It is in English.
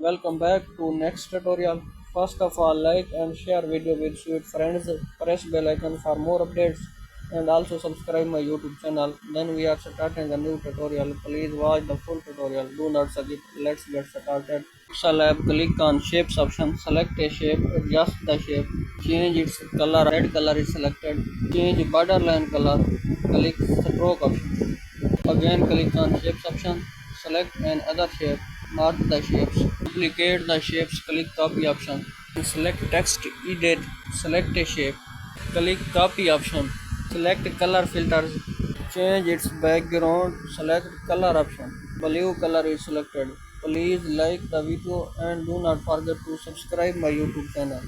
Welcome back to next tutorial. First of all, like and share video with sweet friends. Press bell icon for more updates and also subscribe my YouTube channel. Then we are starting a new tutorial. Please watch the full tutorial. Do not skip. Let's get started. Select click on shapes option. Select a shape. Adjust the shape. Change its color. Red color is selected. Change borderline color. Click stroke option. Again click on shapes option. Select another shape. Mark the shapes. Duplicate the shapes. Click copy option. Select text edit. Select a shape. Click copy option. Select color filters. Change its background. Select color option. Blue color is selected. Please like the video and do not forget to subscribe my YouTube channel.